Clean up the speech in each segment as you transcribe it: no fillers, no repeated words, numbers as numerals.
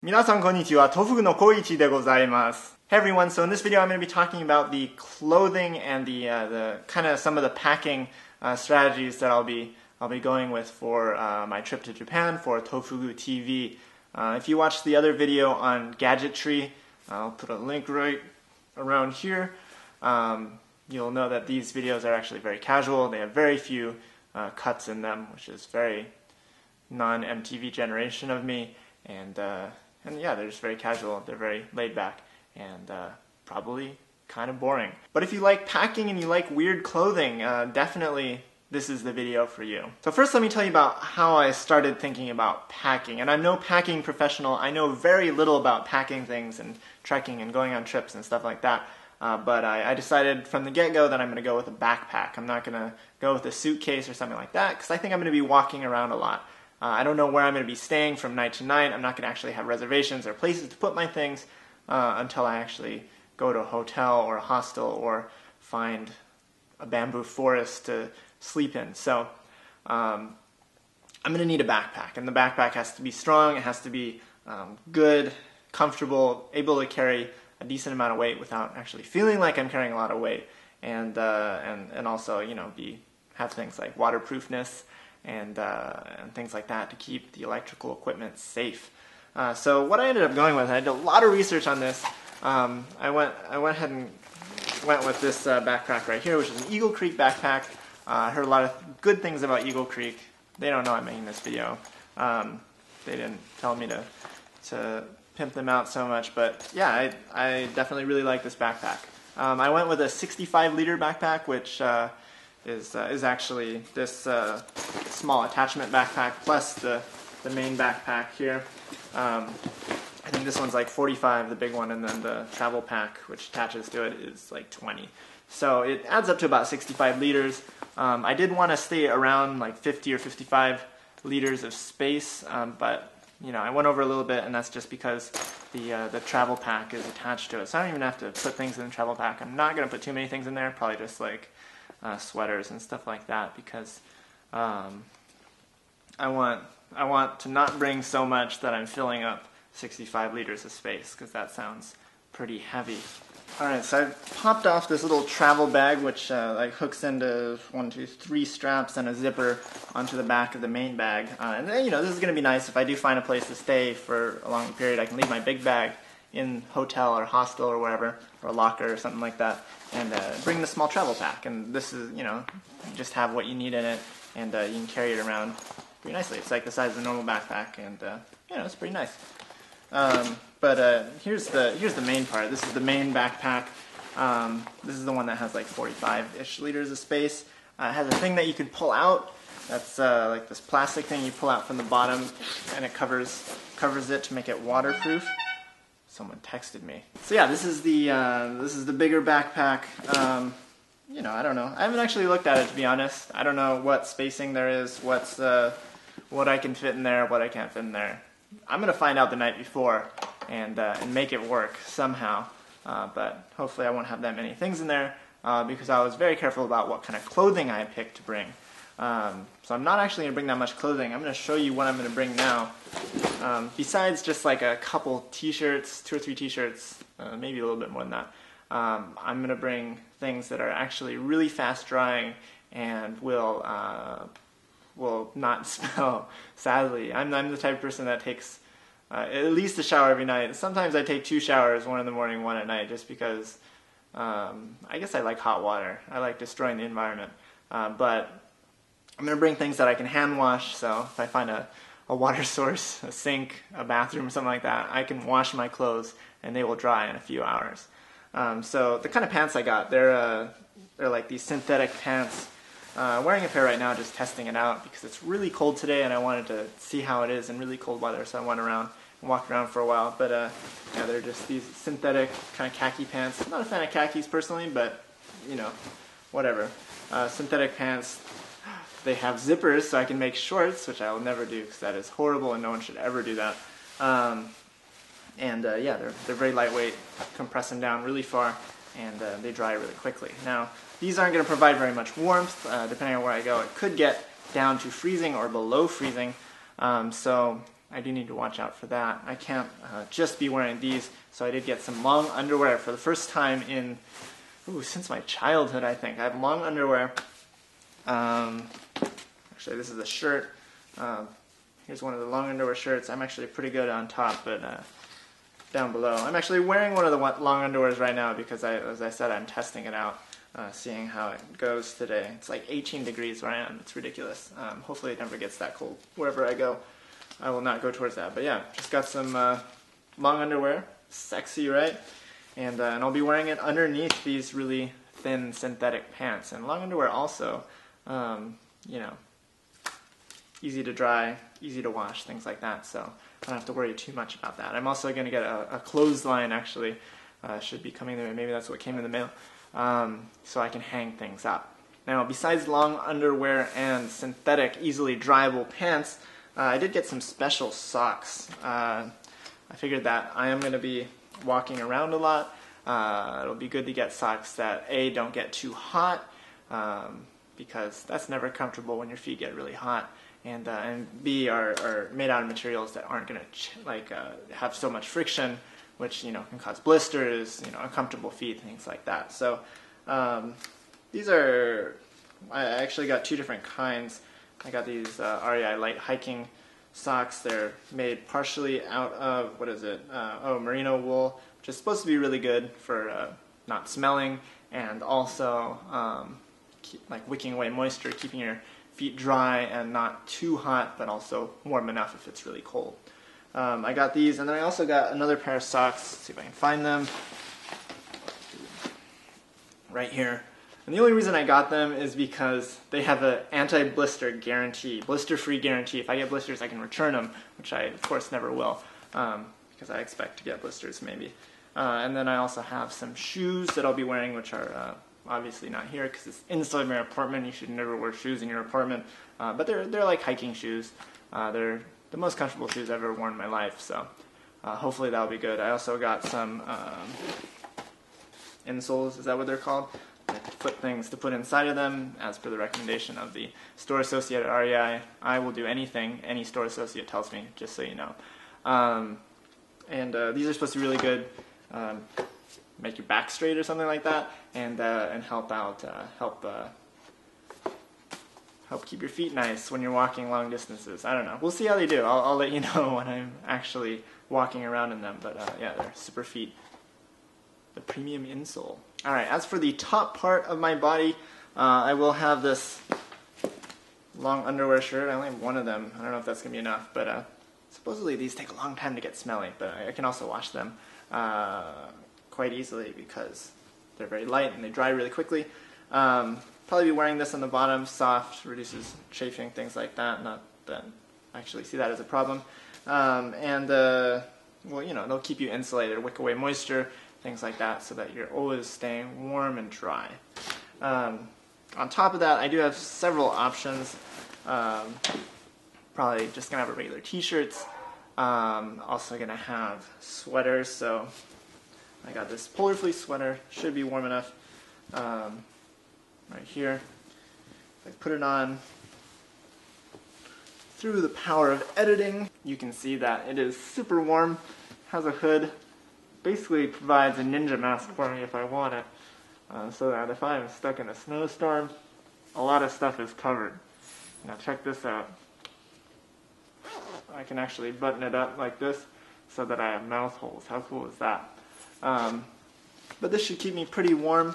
皆さんこんにちは、Tofugu no Koichi de gozaimasu. Hey everyone, so in this video I'm going to be talking about the clothing and the kind of some of the packing strategies that I'll be going with for my trip to Japan for TofuguTV. If you watched the other video on gadgetry, I'll put a link right around here. You'll know that these videos are actually very casual. They have very few cuts in them, which is very non-MTV generation of me. And yeah, they're just very casual. They're very laid back and probably kind of boring. But if you like packing and you like weird clothing, definitely this is the video for you. So first let me tell you about how I started thinking about packing. And I'm no packing professional. I know very little about packing things and trekking and going on trips and stuff like that. But I decided from the get-go that I'm going to go with a backpack. I'm not going to go with a suitcase or something like that because I think I'm going to be walking around a lot. I don't know where I'm going to be staying from night to night. I'm not going to actually have reservations or places to put my things until I actually go to a hotel or a hostel or find a bamboo forest to sleep in. So I'm going to need a backpack, and the backpack has to be strong. It has to be good, comfortable, able to carry a decent amount of weight without actually feeling like I'm carrying a lot of weight, and also, you know, have things like waterproofness and things like that to keep the electrical equipment safe. So what I ended up going with, I did a lot of research on this. I went ahead and went with this backpack right here, which is an Eagle Creek backpack. I heard a lot of good things about Eagle Creek. They don't know I'm making this video. They didn't tell me to pimp them out so much, but yeah, I definitely really like this backpack. I went with a 65-liter backpack, which is actually this small attachment backpack plus the main backpack here. I think this one's like 45, the big one, and then the travel pack, which attaches to it, is like 20. So it adds up to about 65 liters. I did want to stay around like 50 or 55 liters of space, but you know, I went over a little bit, and that's just because the travel pack is attached to it. So I don't even have to put things in the travel pack. I'm not going to put too many things in there, probably just like sweaters and stuff like that, because I want to not bring so much that I'm filling up 65 liters of space, because that sounds pretty heavy. Alright, so I've popped off this little travel bag, which like hooks into 1, 2, 3 straps and a zipper onto the back of the main bag. And then, you know, this is going to be nice if I do find a place to stay for a long period. I can leave my big bag in hotel or hostel or wherever, or a locker or something like that, and bring the small travel pack. And this is, you know, you just have what you need in it, and you can carry it around pretty nicely. It's like the size of a normal backpack, and you know, it's pretty nice. But here's the main part. This is the main backpack. This is the one that has like 45-ish liters of space. It has a thing that you can pull out. That's like this plastic thing you pull out from the bottom, and it covers it to make it waterproof. Someone texted me. So yeah, this is the bigger backpack. You know, I don't know. I haven't actually looked at it, to be honest. I don't know what spacing there is, what I can fit in there, what I can't fit in there. I'm gonna find out the night before and make it work somehow. But hopefully I won't have that many things in there because I was very careful about what kind of clothing I picked to bring. So I'm not actually gonna bring that much clothing. I'm gonna show you what I'm gonna bring now. Besides just like a couple t-shirts, 2 or 3 t-shirts, maybe a little bit more than that. I'm gonna bring things that are actually really fast drying and will not smell, sadly. I'm the type of person that takes at least a shower every night. Sometimes I take 2 showers, 1 in the morning, 1 at night, just because I guess I like hot water. I like destroying the environment. But I'm going to bring things that I can hand wash, so if I find a water source, a sink, a bathroom, something like that, I can wash my clothes and they will dry in a few hours. So the kind of pants I got, they're like these synthetic pants. Wearing a pair right now, just testing it out because it's really cold today and I wanted to see how it is in really cold weather, so I went around and walked around for a while. But yeah, they're just these synthetic kind of khaki pants. I'm not a fan of khakis personally, but you know, whatever. Synthetic pants. They have zippers so I can make shorts, which I will never do because that is horrible and no one should ever do that. Yeah, they're very lightweight, compress them down really far, and they dry really quickly. Now, these aren't going to provide very much warmth. Depending on where I go, it could get down to freezing or below freezing. So I do need to watch out for that. I can't just be wearing these, so I did get some long underwear for the first time in, since my childhood, I think. I have long underwear. Actually, this is a shirt. Here's one of the long underwear shirts. I'm actually pretty good on top, but down below. I'm actually wearing one of the long underwears right now because, as I said, I'm testing it out, seeing how it goes today. It's like 18 degrees where I am. It's ridiculous. Hopefully it never gets that cold. Wherever I go, I will not go towards that. But yeah, just got some long underwear. Sexy, right? And I'll be wearing it underneath these really thin synthetic pants. And long underwear also, you know, easy to dry, easy to wash, things like that. So I don't have to worry too much about that. I'm also going to get a clothesline, actually. Should be coming there. Maybe that's what came in the mail. So I can hang things up. Now, besides long underwear and synthetic, easily dryable pants, I did get some special socks. I figured that I am going to be walking around a lot. It'll be good to get socks that A, don't get too hot, because that's never comfortable when your feet get really hot, and B, are made out of materials that aren't going to have so much friction, which, you know, can cause blisters, you know, uncomfortable feet, things like that. So these are, I actually got two different kinds. I got these REI light hiking socks. They're made partially out of, merino wool, which is supposed to be really good for not smelling, and also wicking away moisture, keeping your feet dry and not too hot, but also warm enough if it's really cold. I got these, and then I also got another pair of socks. Let's see if I can find them. Right here. And the only reason I got them is because they have an anti-blister guarantee, blister-free guarantee. If I get blisters, I can return them, which I, of course, never will, because I expect to get blisters, maybe. And then I also have some shoes that I'll be wearing, which are obviously not here because it's inside my apartment. You should never wear shoes in your apartment, but they're like hiking shoes. They're the most comfortable shoes I've ever worn in my life, so hopefully that'll be good. I also got some insoles, is that what they're called? Foot things to put inside of them, as per the recommendation of the store associate at REI. I will do anything any store associate tells me, just so you know. These are supposed to be really good, make your back straight or something like that, and help out, help keep your feet nice when you're walking long distances. I don't know. We'll see how they do. I'll let you know when I'm actually walking around in them. But yeah, they're super feet. The premium insole. Alright, as for the top part of my body, I will have this long underwear shirt. I only have one of them. I don't know if that's going to be enough, but supposedly these take a long time to get smelly, but I can also wash them quite easily because they're very light and they dry really quickly. Probably be wearing this on the bottom, soft, reduces chafing, things like that. Not that I actually see that as a problem. Well, you know, they'll keep you insulated, wick away moisture, things like that, so that you're always staying warm and dry. On top of that, I do have several options. Probably just going to have regular t-shirts. Also going to have sweaters, so I got this polar fleece sweater, should be warm enough. Right here. If I put it on through the power of editing, you can see that it is super warm, has a hood, basically provides a ninja mask for me if I want it, so that if I'm stuck in a snowstorm, a lot of stuff is covered. Now check this out. I can actually button it up like this so that I have mouth holes. How cool is that? But this should keep me pretty warm.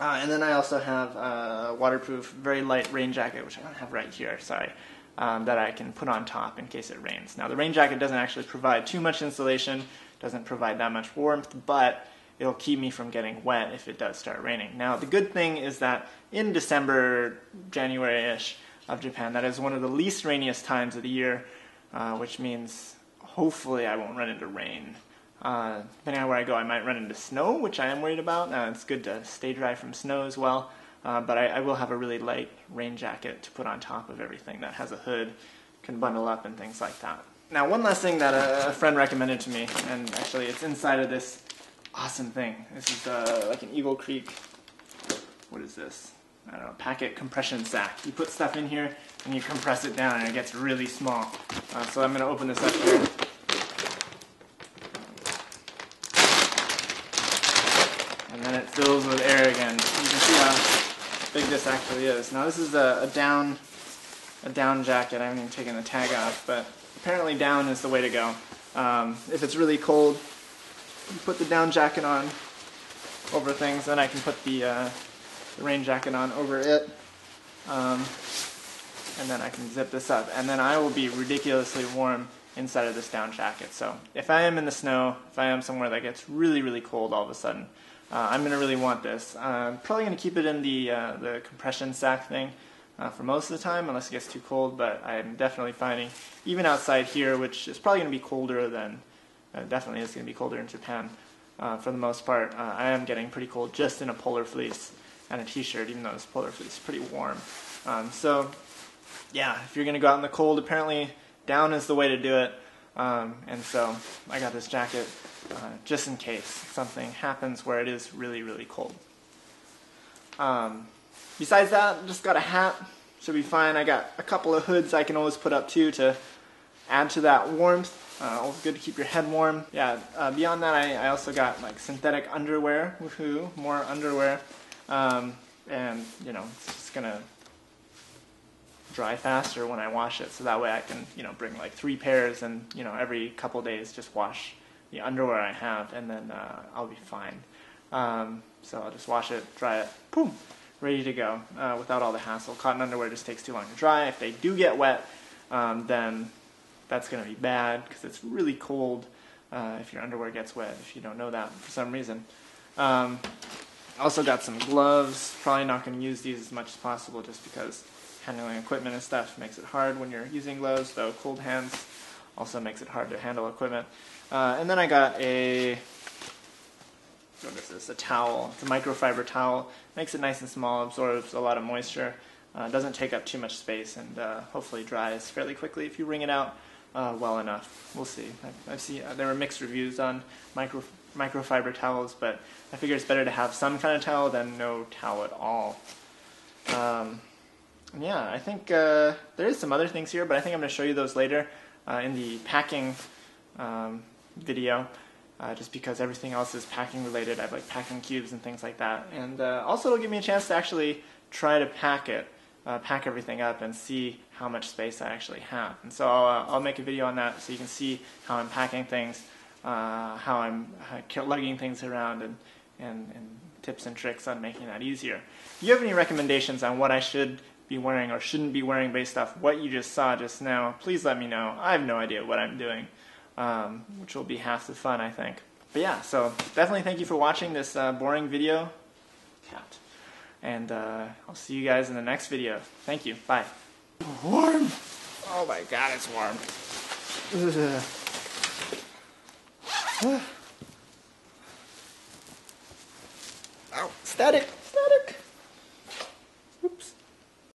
And then I also have a waterproof, very light rain jacket, which I don't have right here, sorry, that I can put on top in case it rains. Now the rain jacket doesn't actually provide too much insulation, doesn't provide that much warmth, but it'll keep me from getting wet if it does start raining. Now the good thing is that in December, January-ish of Japan, that is one of the least rainiest times of the year, which means hopefully I won't run into rain. Depending on where I go, I might run into snow, which I am worried about. It's good to stay dry from snow as well, but I will have a really light rain jacket to put on top of everything that has a hood, can bundle up and things like that. Now, one last thing that a friend recommended to me, and actually it's inside of this awesome thing. This is like an Eagle Creek, what is this? I don't know, packet compression sack. You put stuff in here and you compress it down and it gets really small. So I'm going to open this up here. And then it fills with air again. You can see how big this actually is. Now this is a down jacket. I haven't even taken the tag off, but apparently down is the way to go. If it's really cold, you put the down jacket on over things, then I can put the rain jacket on over it, and then I can zip this up, and then I will be ridiculously warm inside of this down jacket. So if I am in the snow, if I am somewhere that gets really, really cold all of a sudden, I'm going to really want this. I'm probably going to keep it in the compression sack thing for most of the time, unless it gets too cold, but I'm definitely finding, even outside here, which is probably going to be colder than, definitely is going to be colder in Japan, for the most part, I am getting pretty cold just in a polar fleece and a t-shirt, even though this polar fleece is pretty warm. So yeah, if you're going to go out in the cold, apparently down is the way to do it, and so I got this jacket just in case something happens where it is really, really cold. Besides that, just got a hat, should be fine. I got a couple of hoods I can always put up too to add to that warmth. Always good to keep your head warm. Yeah, beyond that, I also got like synthetic underwear. Woohoo, more underwear. And you know, it's just gonna dry faster when I wash it, so that way I can, you know, bring like 3 pairs and, you know, every couple days just wash the underwear I have, and then I'll be fine. So I'll just wash it, dry it, boom, ready to go, without all the hassle. Cotton underwear just takes too long to dry. If they do get wet, then that's going to be bad, because it's really cold if your underwear gets wet, if you don't know that for some reason. Also got some gloves. Probably not going to use these as much as possible, just because handling equipment and stuff makes it hard when you're using gloves, though cold hands also makes it hard to handle equipment. And then I got a, what is this, a towel. It's a microfiber towel. Makes it nice and small, absorbs a lot of moisture, doesn't take up too much space, and hopefully dries fairly quickly if you wring it out well enough. We'll see. I've seen, there were mixed reviews on microfiber towels, but I figure it's better to have some kind of towel than no towel at all. Yeah, I think there is some other things here, but I think I'm going to show you those later in the packing video, just because everything else is packing related. I have like packing cubes and things like that, and also it'll give me a chance to actually try to pack everything up and see how much space I actually have. And so I'll make a video on that so you can see how I'm packing things, how I'm lugging things around, and tips and tricks on making that easier. If you have any recommendations on what I should be wearing or shouldn't be wearing based off what you just saw just now, please let me know. I have no idea what I'm doing, which will be half the fun, I think. But yeah, so definitely thank you for watching this boring video. Cat. And I'll see you guys in the next video. Thank you. Bye. Warm. Oh my god, it's warm. Ow, static, static.